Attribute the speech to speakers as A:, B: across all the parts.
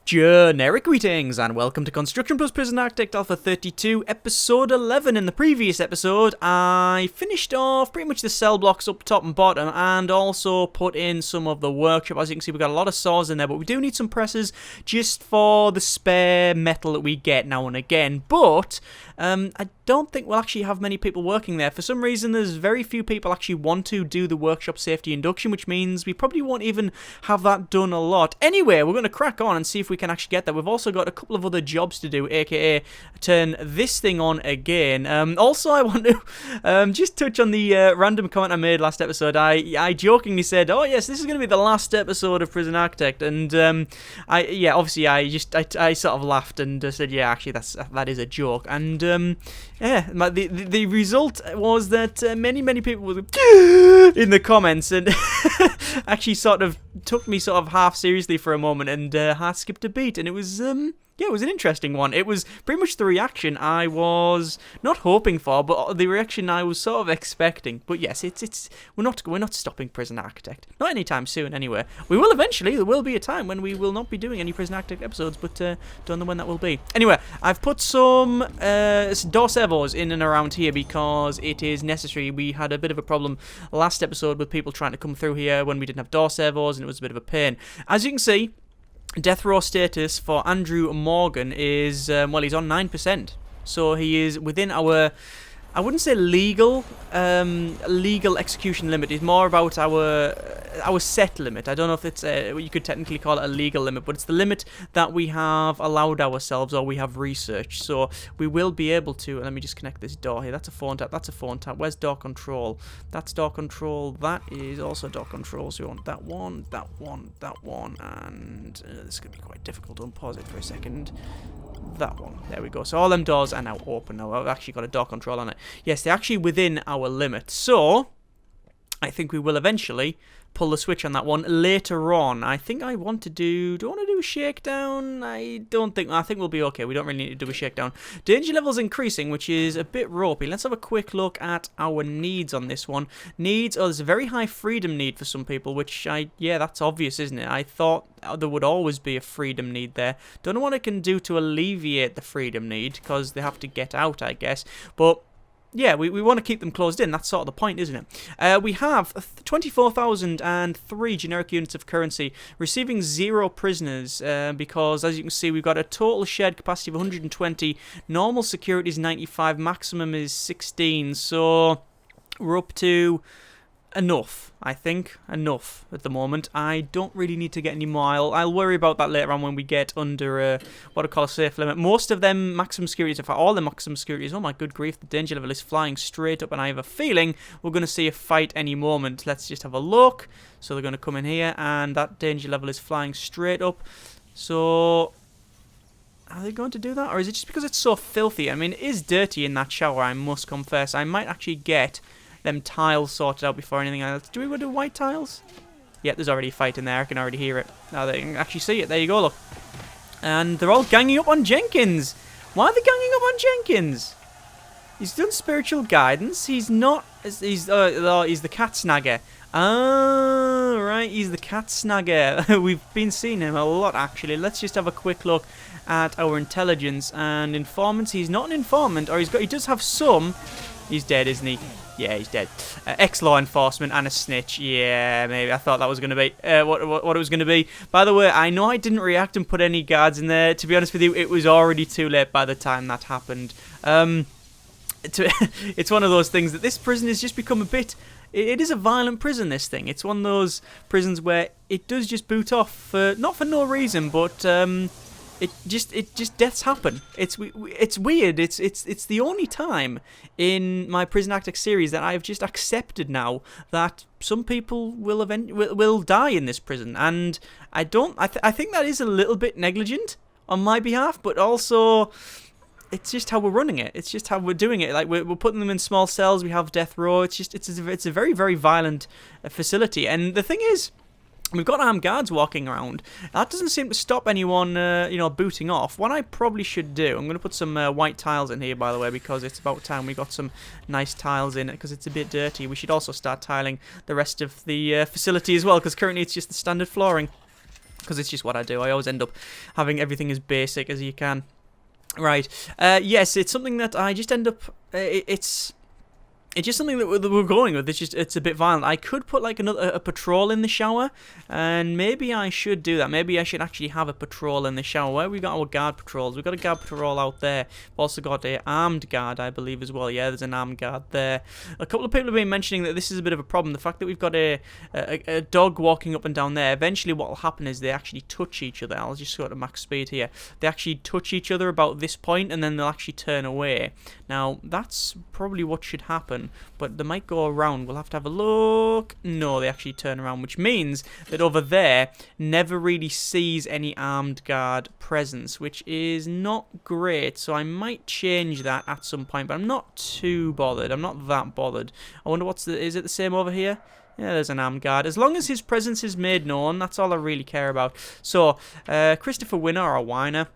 A: Generic greetings and welcome to Construction Plus Prison Architect Alpha 32, episode 11. In the previous episode, I finished off pretty much the cell blocks up top and bottom and also put in some of the workshop. As you can see, we've got a lot of saws in there, but we do need some presses just for the spare metal that we get now and again. But I don't think we'll actually have many people working there. For some reason, there's very few people actually want to do the workshop safety induction, which means we probably won't even have that done a lot. Anyway, we're going to crack on and see if we can actually get that. We've also got a couple of other jobs to do, aka turn this thing on again. Also, I want to just touch on the random comment I made last episode. I jokingly said, "Oh yes, this is going to be the last episode of Prison Architect," and obviously I sort of laughed and said, "Yeah, actually that is a joke." And the result was that many people were in the comments and actually sort of took me sort of half seriously for a moment and half skipped a beat, and it was it was an interesting one. It was pretty much the reaction I was not hoping for, but the reaction I was sort of expecting. But yes, we're not stopping Prison Architect, not anytime soon. Anyway, we will eventually. There will be a time when we will not be doing any Prison Architect episodes, but don't know when that will be. Anyway, I've put some door servos in and around here because it is necessary. We had a bit of a problem last episode with people trying to come through here when we didn't have door servos, and it was a bit of a pain. As you can see, death row status for Andrew Morgan is, he's on 9%. So he is within our, I wouldn't say legal execution limit. It's more about our set limit. I don't know if it's you could technically call it a legal limit, but it's the limit that we have allowed ourselves or we have researched. So we will be able to, let me just connect this door here. That's a phone tap. That's a phone tap. Where's door control? That's door control. That is also door control. So we want that one, that one, that one, and this is going to be quite difficult. Don't pause it for a second. That one. There we go. So all them doors are now open now. I've actually got a door control on it. Yes, they're actually within our limit. So I think we will eventually pull the switch on that one later on. I think I want to do... Do I want to do a shakedown? I think we'll be okay. We don't really need to do a shakedown. Danger level's increasing, which is a bit ropey. Let's have a quick look at our needs on this one. Needs... Oh, there's a very high freedom need for some people, which yeah, that's obvious, isn't it? I thought there would always be a freedom need there. Don't know what I can do to alleviate the freedom need, because they have to get out, I guess. But yeah, we want to keep them closed in. That's sort of the point, isn't it? We have 24,003 generic units of currency, receiving 0 prisoners, because, as you can see, we've got a total shared capacity of 120, normal security is 95, maximum is 16, so we're up to enough, I think. Enough at the moment. I don't really need to get any more. I'll worry about that later on when we get under what I call a safe limit. Most of them maximum securities, in fact all the maximum securities, oh my good grief, the danger level is flying straight up, and I have a feeling we're going to see a fight any moment. Let's just have a look. So they're going to come in here, and that danger level is flying straight up. So are they going to do that, or is it just because it's so filthy? I mean, it is dirty in that shower, I must confess. I might actually get them tiles sorted out before anything else. Do we want to do white tiles? Yeah, there's already a fight in there. I can already hear it. Now they can actually see it. There you go, look. And they're all ganging up on Jenkins. Why are they ganging up on Jenkins? He's done spiritual guidance. He's not... he's the cat snagger. Ah, right. He's the cat snagger. We've been seeing him a lot, actually. Let's just have a quick look at our intelligence and informants. He's not an informant, or he does have some... He's dead, isn't he? Yeah, he's dead. Ex-law enforcement and a snitch. Yeah, maybe. I thought that was going to be what it was going to be. By the way, I know I didn't react and put any guards in there. To be honest with you, it was already too late by the time that happened. It's one of those things that this prison has just become a bit... It is a violent prison, this thing. It's one of those prisons where it does just boot off, not for no reason, but... It just deaths happen. It's weird. It's the only time in my Prison Architect series that I've just accepted now that some people will die in this prison, and I think that is a little bit negligent on my behalf, but also it's just how we're running it. It's just how we're doing it. Like we're putting them in small cells. We have death row. It's a very, very violent facility, and the thing is, we've got armed guards walking around. That doesn't seem to stop anyone, booting off. What I probably should do, I'm going to put some white tiles in here, by the way, because it's about time we got some nice tiles in it, because it's a bit dirty. We should also start tiling the rest of the facility as well, because currently it's just the standard flooring. because it's just what I do. I always end up having everything as basic as you can. Right. Yes, it's something that I just end up... It's just something that we're going with. It's a bit violent. I could put like a patrol in the shower, and maybe I should do that. Maybe I should actually have a patrol in the shower. Where have we got our guard patrols? We've got a guard patrol out there. We've also got an armed guard, I believe, as well. Yeah, there's an armed guard there. A couple of people have been mentioning that this is a bit of a problem. The fact that we've got a dog walking up and down there. Eventually, what will happen is they actually touch each other. I'll just go to max speed here. They actually touch each other about this point, and then they'll actually turn away. Now, that's probably what should happen. But they might go around. We'll have to have a look. No, they actually turn around, which means that over there never really sees any armed guard presence, which is not great. So I might change that at some point, but I'm not too bothered. I'm not that bothered. I wonder is it the same over here? Yeah, there's an armed guard. As long as his presence is made known, that's all I really care about. So, Christopher Winner, or Weiner.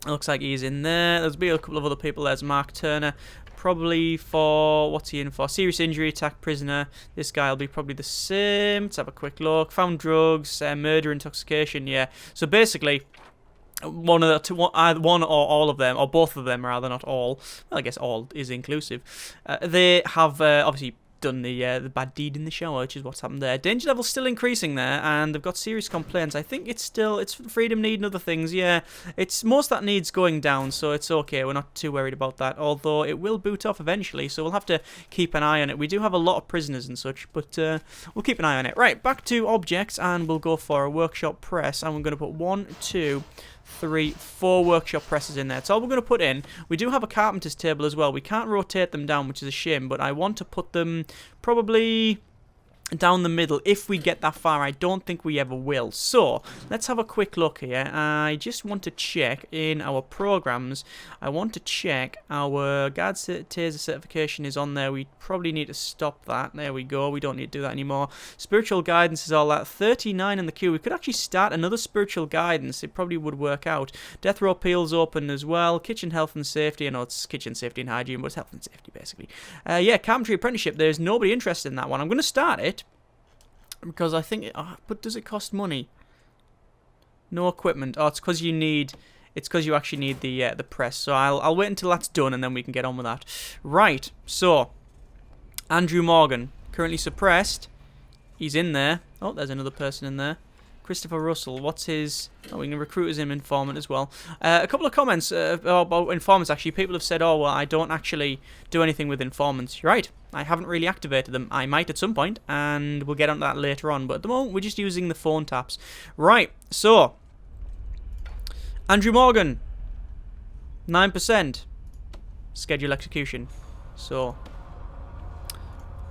A: It looks like he's in there. There's been a couple of other people. There's Mark Turner. Probably for, what's he in for? Serious injury, attack prisoner. This guy will be probably the same. Let's have a quick look. Found drugs, murder, intoxication, yeah. So basically, one or all of them, or both of them rather, not all. Well, I guess all is inclusive. They have obviously done the bad deed in the shower, which is what's happened there. Danger level's still increasing there, and they've got serious complaints. I think it's freedom need and other things. Yeah, it's most that needs going down, so it's okay. We're not too worried about that, although it will boot off eventually, so we'll have to keep an eye on it. We do have a lot of prisoners and such, but we'll keep an eye on it. Right, back to objects, and we'll go for a workshop press, and we're going to put 1, 2, 3, 4 workshop presses in there. That's all we're going to put in. We do have a carpenter's table as well. We can't rotate them down, which is a shame, but I want to put them probably down the middle if we get that far. I don't think we ever will. So let's have a quick look here. I just want to check in our programs. I want to check our guard taser certification is on there. We probably need to stop that. There we go. We don't need to do that anymore. Spiritual guidance is all that. 39 in the queue. We could actually start another spiritual guidance. It probably would work out. Death row appeals open as well. Kitchen health and safety. I know it's kitchen safety and hygiene, but it's health and safety basically. Yeah, carpentry apprenticeship. There's nobody interested in that one. I'm going to start it. Because I think, but does it cost money? No equipment. Oh, it's because you need. It's because you actually need the press. So I'll wait until that's done and then we can get on with that. Right. So Andrew Morgan currently suppressed. He's in there. Oh, there's another person in there. Christopher Russell. What's his? Oh, we can recruit as him informant as well. A couple of comments about informants. Actually, people have said, "Oh, well, I don't actually do anything with informants." You're right. I haven't really activated them. I might at some point, and we'll get onto that later on. But at the moment, we're just using the phone taps. Right, so Andrew Morgan, 9%. Schedule execution. So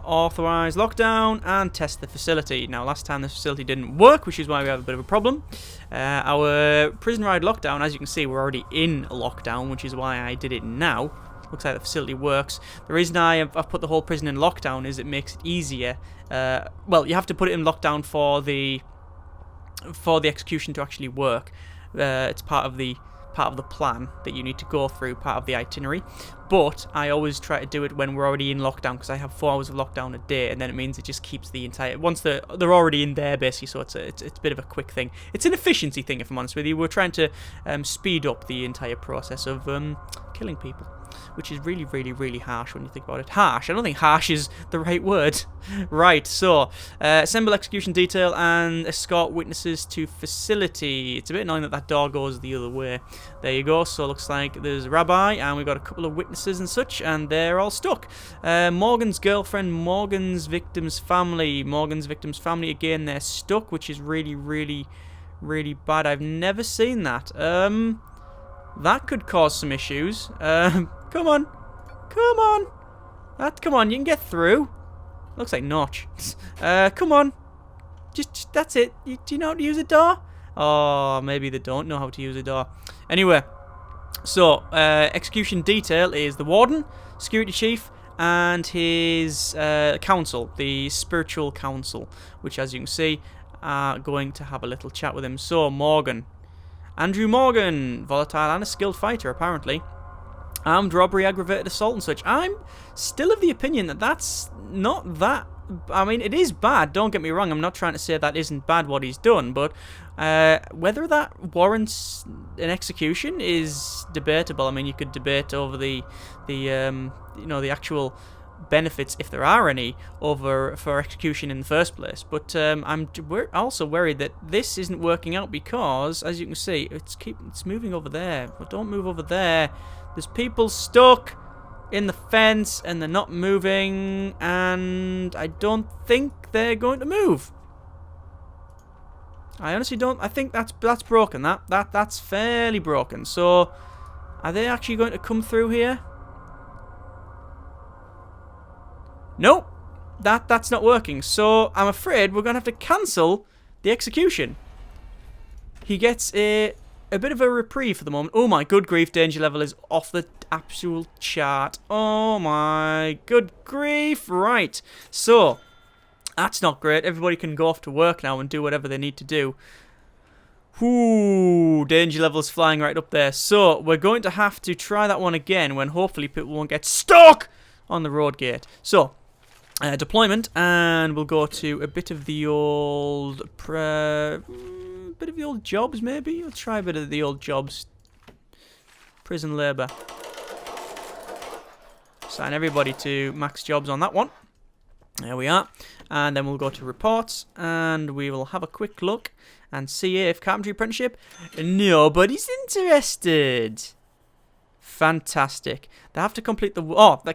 A: authorize lockdown and test the facility. Now, last time the facility didn't work, which is why we have a bit of a problem. Our prison ride lockdown, as you can see, we're already in lockdown, which is why I did it now. Looks like the facility works. The reason I've put the whole prison in lockdown is it makes it easier. Well, you have to put it in lockdown for the execution to actually work. It's part of the plan that you need to go through, part of the itinerary. But I always try to do it when we're already in lockdown, because I have 4 hours of lockdown a day, and then it means it just keeps the entire... Once they're already in there, basically, so it's a bit of a quick thing. It's an efficiency thing, if I'm honest with you. We're trying to speed up the entire process of killing people, which is really, really, really harsh when you think about it. Harsh? I don't think harsh is the right word. Right, so, assemble execution detail and escort witnesses to facility. It's a bit annoying that that door goes the other way. There you go. So it looks like there's a rabbi, and we've got a couple of witnesses and such, and they're all stuck. Morgan's girlfriend, Morgan's victim's family. Morgan's victim's family, again, they're stuck, which is really, really, really bad. I've never seen that. That could cause some issues. Come on. Come on. Come on, you can get through. Looks like Notch. Come on. Just that's it. Do you know how to use a door? Oh, maybe they don't know how to use a door. Anyway, so execution detail is the warden, security chief, and his council, the spiritual council, which, as you can see, are going to have a little chat with him. So, Morgan. Andrew Morgan, volatile and a skilled fighter, apparently. Armed robbery, aggravated assault and such. I'm still of the opinion that that's not that... I mean, it is bad, don't get me wrong. I'm not trying to say that isn't bad what he's done, but Whether that warrants an execution is debatable. I mean, you could debate over the actual benefits, if there are any, for execution in the first place. But we're also worried that this isn't working out because, as you can see, it's moving over there. But don't move over there. There's people stuck in the fence and they're not moving, and I don't think they're going to move. I honestly don't. I think that's broken. That's fairly broken. So, are they actually going to come through here? Nope. That's not working. So, I'm afraid we're going to have to cancel the execution. He gets a bit of a reprieve for the moment. Oh my good grief, danger level is off the actual chart. Oh my good grief. Right. So, that's not great. Everybody can go off to work now and do whatever they need to do. Ooh, danger level's flying right up there. So, we're going to have to try that one again when hopefully people won't get stuck on the road gate. So, deployment, and we'll go to a bit of the old jobs, maybe. Let's try a bit of the old jobs. Prison labour. Assign everybody to max jobs on that one. There we are. And then we'll go to reports, and we will have a quick look and see if carpentry apprenticeship, nobody's interested. Fantastic. They have to complete the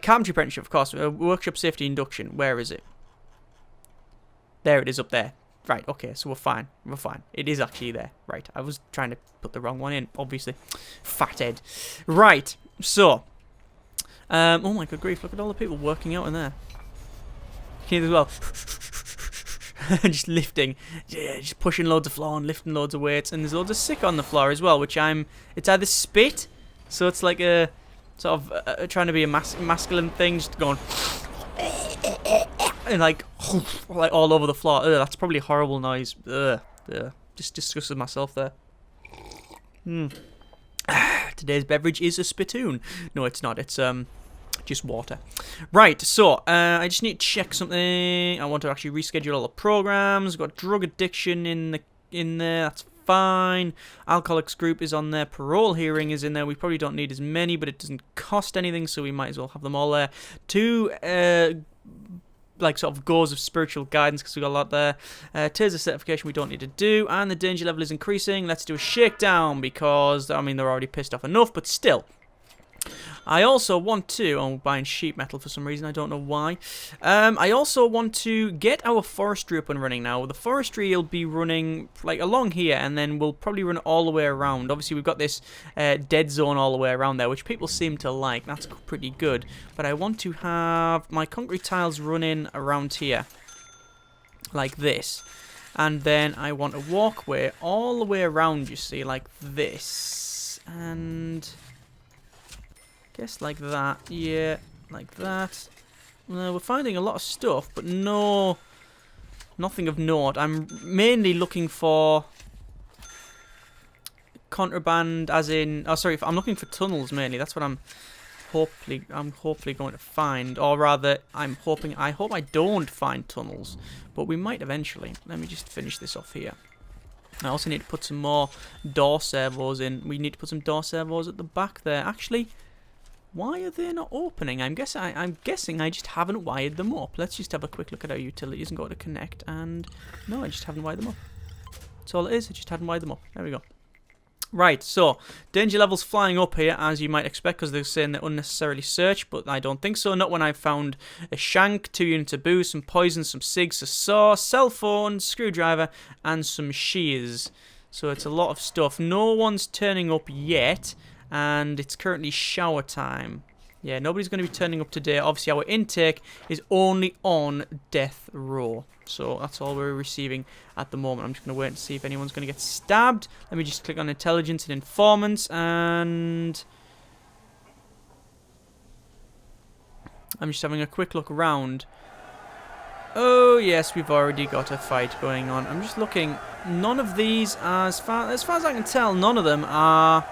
A: carpentry apprenticeship, of course. Workshop safety induction. Where is it? There it is, up there. Right, okay, so we're fine. We're fine. It is actually there. Right, I was trying to put the wrong one in, obviously. Fathead. Right, so. Oh my good grief, look at all the people working out in there. Here as well. Just lifting. Yeah, just pushing loads of floor and lifting loads of weights. And there's loads of sick on the floor as well, which it's either spit. So it's like a sort of trying to be a masculine thing, just going and like all over the floor. Ugh, that's probably a horrible noise. Ugh, just disgusted myself there. Today's beverage is a spittoon. No, it's not. It's just water. Right. So I just need to check something. I want to actually reschedule all the programs. Got drug addiction in there. That's fine. Alcoholics group is on there. Parole hearing is in there. We probably don't need as many, but it doesn't cost anything, so we might as well have them all there. 2 like sort of goals of spiritual guidance, because we got a lot there. Taser certification we don't need to do, and the danger level is increasing. Let's do a shakedown, because I mean they're already pissed off enough, but still. I also want to, I'm buying sheet metal for some reason, I don't know why. I also want to get our forestry up and running now. The forestry will be running like along here, and then we'll probably run it all the way around. Obviously we've got this dead zone all the way around there, which people seem to like. That's pretty good. But I want to have my concrete tiles running around here. Like this. And then I want a walkway all the way around, you see, like this. And guess like that, yeah, like that. We're finding a lot of stuff, but nothing of note. I'm mainly looking for contraband, as in, I'm looking for tunnels mainly. That's what I'm hopefully going to find, or rather, I hope I don't find tunnels, but we might eventually. Let me just finish this off here. I also need to put some more door servos in. We need to put some door servos at the back there. Actually, why are they not opening? I'm guessing I just haven't wired them up. Let's just have a quick look at our utilities and go to connect. And no, I just haven't wired them up. That's all it is. I just haven't wired them up. There we go. Right, so danger levels flying up here, as you might expect, because they're saying they're unnecessarily searched, but I don't think so. Not when I've found a shank, 2 units of booze, some poison, some cigs, a saw, cell phone, screwdriver, and some shears. So it's a lot of stuff. No one's turning up yet. And it's currently shower time. Yeah, nobody's going to be turning up today. Obviously, our intake is only on death row. So that's all we're receiving at the moment. I'm just going to wait and see if anyone's going to get stabbed. Let me just click on intelligence and informants. And I'm just having a quick look around. Oh, yes, we've already got a fight going on. I'm just looking. None of these, as far as I can tell, none of them are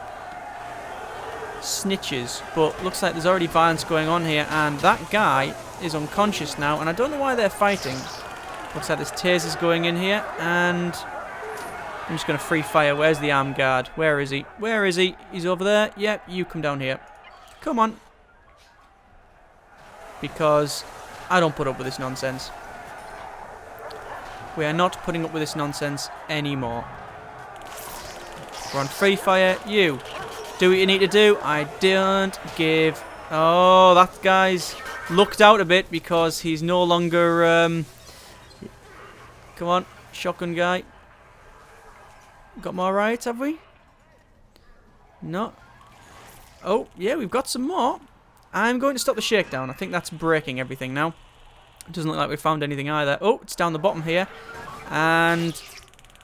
A: snitches, but looks like there's already violence going on here, and that guy is unconscious now, and I don't know why they're fighting. Looks like there's tasers going in here, and I'm just going to free fire. Where's the armed guard? Where is he? Where is he? He's over there. Yep, you come down here. Come on. Because I don't put up with this nonsense. We are not putting up with this nonsense anymore. We're on free fire. You do what you need to do. I don't give... Oh, that guy's lucked out a bit because he's no longer... Come on, shotgun guy. Got more riots, have we? No. Oh, yeah, we've got some more. I'm going to stop the shakedown. I think that's breaking everything now. It doesn't look like we found anything either. Oh, it's down the bottom here. And,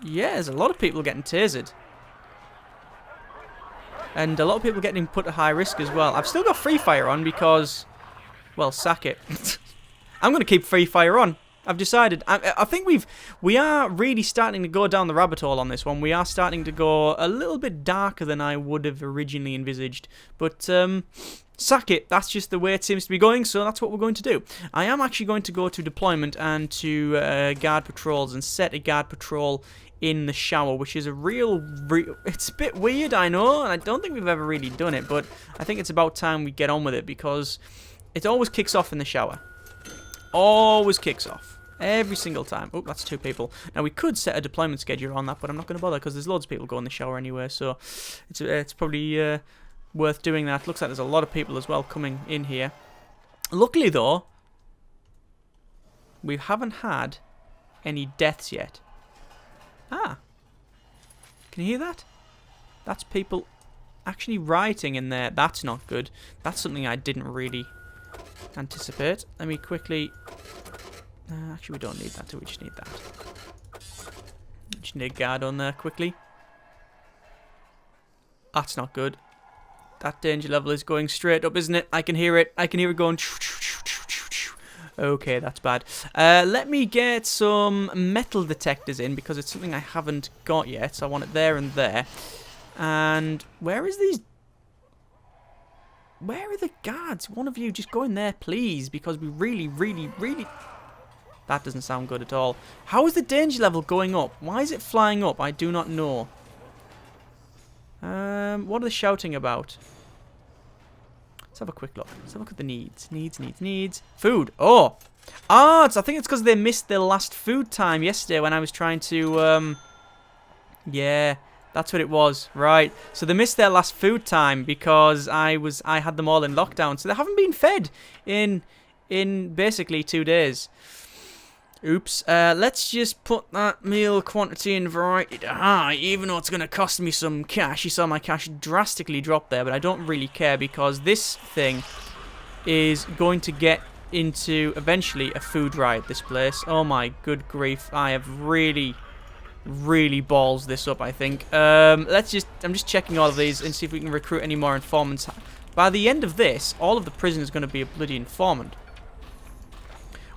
A: yeah, there's a lot of people getting tasered. And a lot of people getting put at high risk as well. I've still got free fire on because, well, sack it. I'm going to keep free fire on. I've decided. I think we are really starting to go down the rabbit hole on this one. We are starting to go a little bit darker than I would have originally envisaged. But sack it. That's just the way it seems to be going, so that's what we're going to do. I am actually going to go to deployment and to guard patrols and set a guard patrol in the shower, which is a it's a bit weird, I know, and I don't think we've ever really done it, but I think it's about time we get on with it because it always kicks off in the shower. Always kicks off. Every single time. Oh, that's 2 people. Now, we could set a deployment schedule on that, but I'm not going to bother because there's loads of people go in the shower anyway, so it's probably worth doing that. Looks like there's a lot of people as well coming in here. Luckily, though, we haven't had any deaths yet. Ah. Can you hear that? That's people actually rioting in there. That's not good. That's something I didn't really anticipate. Let me quickly... actually, we don't need that, do we? Just need that. Just need a guard on there quickly. That's not good. That danger level is going straight up, isn't it? I can hear it. I can hear it going... Okay, that's bad. Let me get some metal detectors in because it's something I haven't got yet. So I want it there and there. And where is these... Where are the guards? One of you just go in there, please, because we really... That doesn't sound good at all. How is the danger level going up? Why is it flying up? I do not know. What are they shouting about? Let's have a quick look. Let's have a look at the needs. Needs. Food. Oh! I think it's because they missed their last food time yesterday when I was trying to... Yeah, that's what it was. Right. So they missed their last food time because I had them all in lockdown. So they haven't been fed in basically 2 days. Oops. Let's just put that meal quantity and variety to high, even though it's going to cost me some cash. You saw my cash drastically drop there, but I don't really care because this thing is going to get into, eventually, a food riot, this place. Oh my good grief. I have really balls this up, I think. I'm just checking all of these and see if we can recruit any more informants. By the end of this, all of the prisoners are going to be a bloody informant.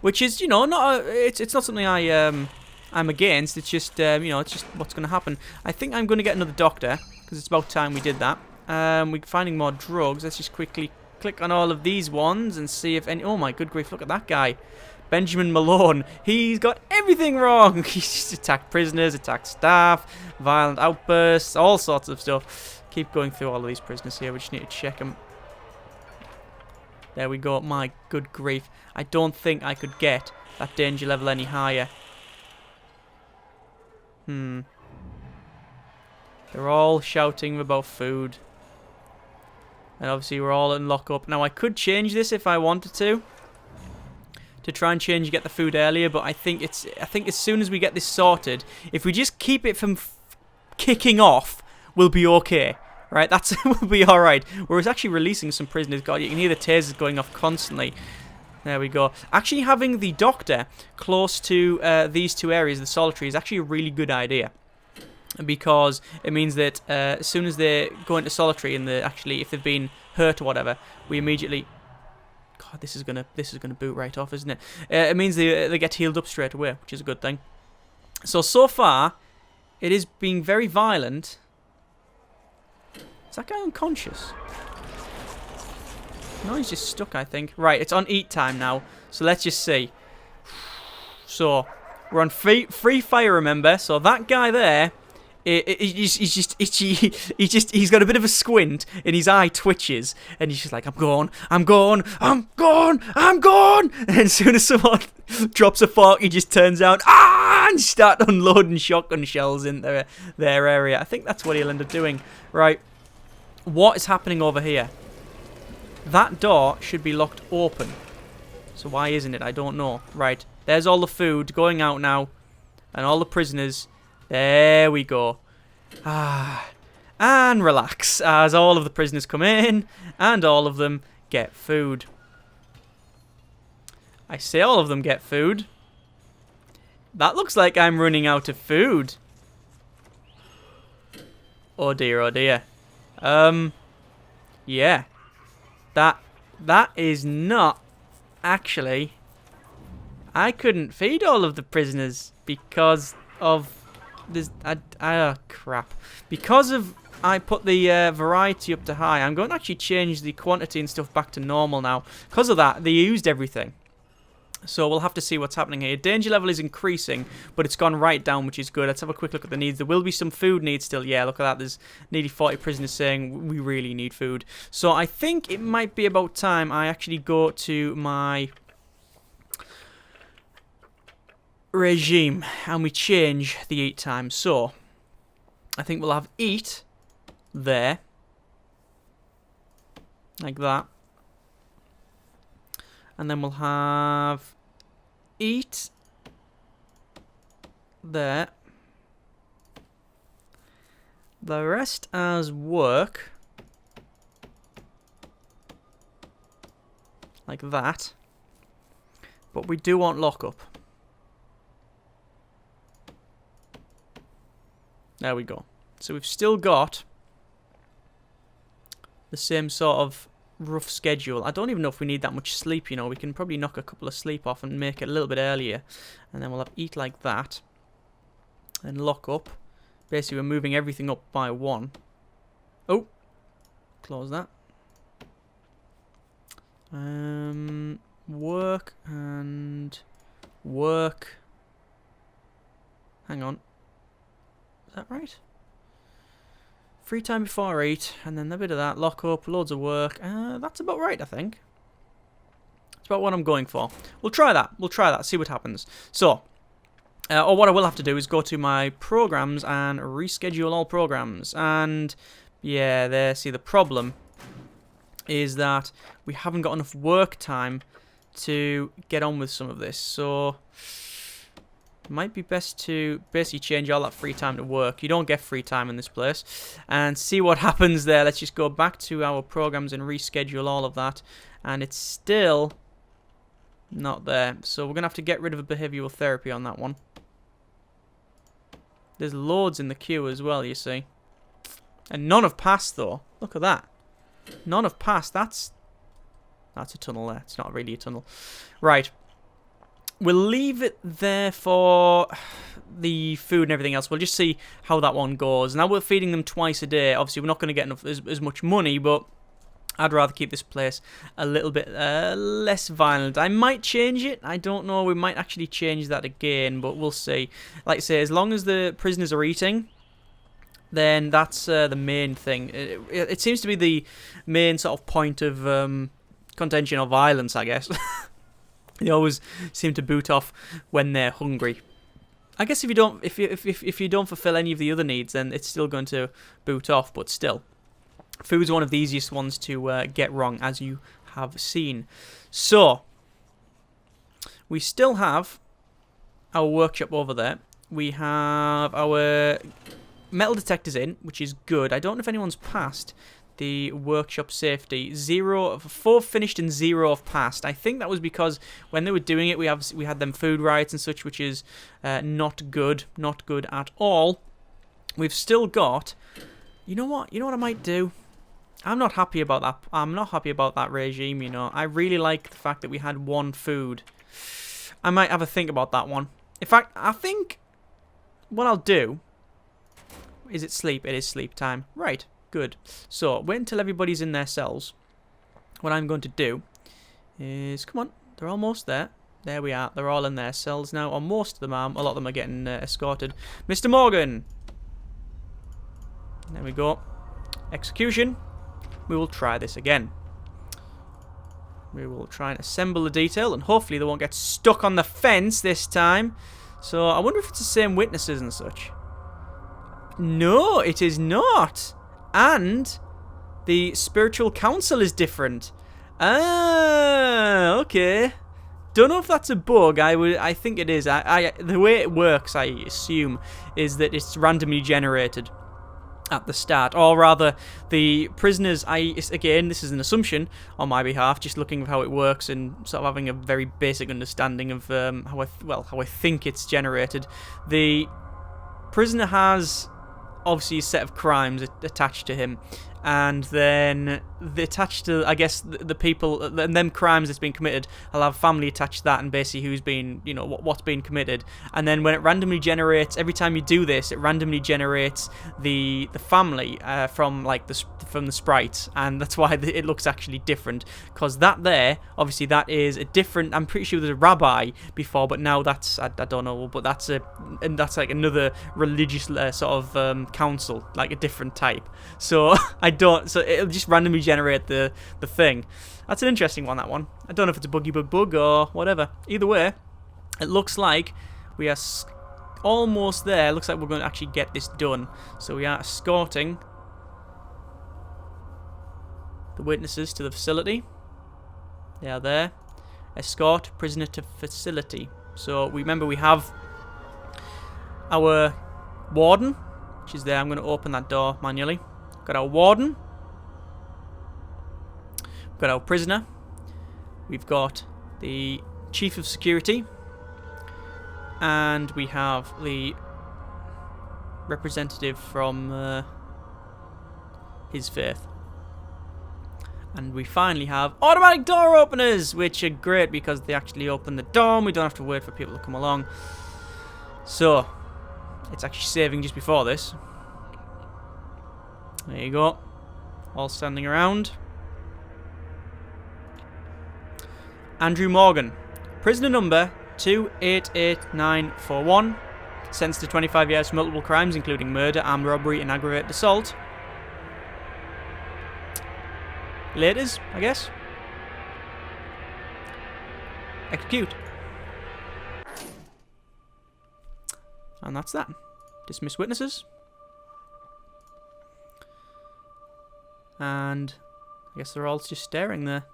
A: Which is, not it's not something I'm against. It's just, it's just what's going to happen. I think I'm going to get another doctor because it's about time we did that. We're finding more drugs. Let's just quickly click on all of these ones and see if any... Oh my good grief, look at that guy. Benjamin Malone. He's got everything wrong. He's just attacked prisoners, attacked staff, violent outbursts, all sorts of stuff. Keep going through all of these prisoners here. We just need to check them. There we go. My good grief. I don't think I could get that danger level any higher. They're all shouting about food. And obviously we're all in lockup. Now I could change this if I wanted to try and get the food earlier, but I think as soon as we get this sorted, if we just keep it from kicking off, we'll be okay. Right, we'll be alright. We're actually releasing some prisoners. God, you can hear the tasers going off constantly. There we go. Actually having the doctor close to these 2 areas, the solitary, is actually a really good idea. Because it means that as soon as they go into solitary and if they've been hurt or whatever, we immediately... God, this is gonna boot right off, isn't it? It means they get healed up straight away, which is a good thing. So far, it is being very violent. Is that guy unconscious? No, he's just stuck, I think. Right, it's on eat time now. So let's just see. So, we're on free fire, remember? So that guy there He's just itchy. He's got a bit of a squint, and his eye twitches, and he's just like, I'm gone. And as soon as someone drops a fork, he just turns out and start unloading shotgun shells in their area. I think that's what he'll end up doing. Right, what is happening over here? That door should be locked open. So why isn't it? I don't know. Right, there's all the food going out now, and all the prisoners. There we go. And relax as all of the prisoners come in and all of them get food. I say all of them get food. That looks like I'm running out of food. Oh dear, oh dear. Yeah. That is not actually. I couldn't feed all of the prisoners because of this. Crap. Because of I put the variety up to high. I'm going to actually change the quantity and stuff back to normal now. Because of that, they used everything. So we'll have to see what's happening here. Danger level is increasing, but it's gone right down, which is good. Let's have a quick look at the needs. There will be some food needs still. Yeah, look at that. There's nearly 40 prisoners saying we really need food. So I think it might be about time I actually go to my regime and we change the eat time. So I think we'll have eat there, like that, and then we'll have eat there, the rest as work, like that, but we do want lockup. There we go. So we've still got the same sort of rough schedule. I don't even know if we need that much sleep, you know. We can probably knock a couple of sleep off and make it a little bit earlier. And then we'll have eat like that. And lock up. Basically, we're moving everything up by 1. Oh. Close that. Work and work. Hang on. Is that right? Free time before 8, and then a bit of that, lock up, loads of work. That's about right, I think. That's about what I'm going for. We'll try that, see what happens. So, or what I will have to do is go to my programs and reschedule all programs. And, yeah, there, see, the problem is that we haven't got enough work time to get on with some of this. So might be best to basically change all that free time to work. You don't get free time in this place. And see what happens there. Let's just go back to our programs and reschedule all of that. And it's still not there. So we're going to have to get rid of a behavioral therapy on that one. There's loads in the queue as well, you see. And none have passed, though. Look at that. None have passed. That's a tunnel there. It's not really a tunnel. Right. We'll leave it there for the food and everything else. We'll just see how that one goes. Now we're feeding them twice a day. Obviously, we're not going to get enough as much money, but I'd rather keep this place a little bit less violent. I might change it. I don't know. We might actually change that again, but we'll see. Like I say, as long as the prisoners are eating, then that's the main thing. It seems to be the main sort of point of contention or violence, I guess. They always seem to boot off when they're hungry. I guess if you don't, if you don't fulfill any of the other needs, then it's still going to boot off. But still, food's one of the easiest ones to get wrong, as you have seen. So we still have our workshop over there. We have our metal detectors in, which is good. I don't know if anyone's passed the workshop safety. 4 finished and 0 have passed. I think that was because when they were doing it, we had them food riots and such, which is not good at all. We've still got. You know what I might do? I'm not happy about that. I'm not happy about that regime. You know, I really like the fact that we had 1 food. I might have a think about that one. In fact, I think what I'll do. Is it sleep? It is sleep time. Right. Good. So, wait until everybody's in their cells. What I'm going to do is... Come on. They're almost there. There we are. They're all in their cells now. Or most of them are. A lot of them are getting escorted. Mr. Morgan! There we go. Execution. We will try this again. We will try and assemble the detail, and hopefully they won't get stuck on the fence this time. So I wonder if it's the same witnesses and such. No, it is not. And the spiritual council is different. Ah, okay. Don't know if that's a bug. I think it is. The way it works, I assume, is that it's randomly generated at the start, or rather, the prisoners. Again, this is an assumption on my behalf, just looking at how it works and sort of having a very basic understanding of how I think it's generated. The prisoner has obviously a set of crimes attached to him, and then attached to, I guess, the people and them crimes that's been committed. I'll have family attached to that, and basically who's been, what's been committed. And then when it randomly generates, every time you do this, it randomly generates the family from the sprites, and that's why it looks actually different, because that there, obviously that is a different. I'm pretty sure there's a rabbi before, but now that's I don't know, but that's like another religious sort of council, like a different type. So so it'll just randomly generate the thing. That's an interesting one, that one. I don't know if it's a bug or whatever. Either way, it looks like we are almost there. It looks like we're going to actually get this done. So we are escorting the witnesses to the facility. They are there. Escort prisoner to facility. So remember, we have our warden, which is there. I'm going to open that door manually. Got our warden. We've got our prisoner. We've got the chief of security. And we have the representative from his faith. And we finally have automatic door openers, which are great because they actually open the door and we don't have to wait for people to come along. So, it's actually saving just before this. There you go. All standing around. Andrew Morgan. Prisoner number 288941. Sentenced to 25 years for multiple crimes, including murder, armed robbery, and aggravated assault. Laters, I guess. Execute. And that's that. Dismiss witnesses. And I guess they're all just staring there.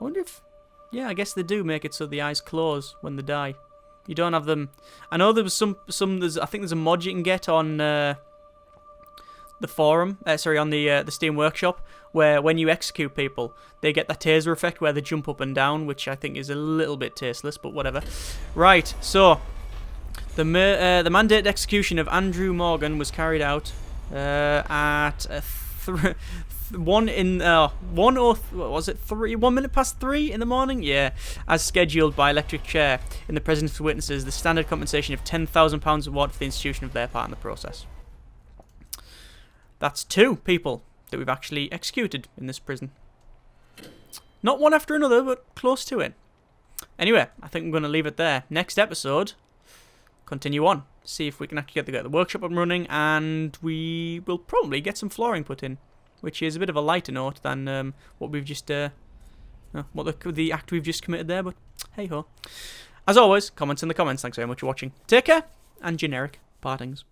A: I wonder if... Yeah, I guess they do make it so the eyes close when they die. You don't have them... I know there was I think there's a mod you can get on the forum, on the Steam Workshop, where when you execute people, they get that taser effect where they jump up and down, which I think is a little bit tasteless, but whatever. Right, so... The mandated execution of Andrew Morgan was carried out at 1 minute past 3 in the morning? Yeah, as scheduled by electric chair in the presence of witnesses. The standard compensation of £10,000 award for the institution of their part in the process. That's 2 people that we've actually executed in this prison. Not one after another, but close to it. Anyway, I think I'm going to leave it there. Next episode, continue on. See if we can actually get the workshop up and running, and we will probably get some flooring put in, which is a bit of a lighter note than what we've just the act we've just committed there. But hey ho. As always, comments in the comments. Thanks very much for watching. Take care, and generic partings.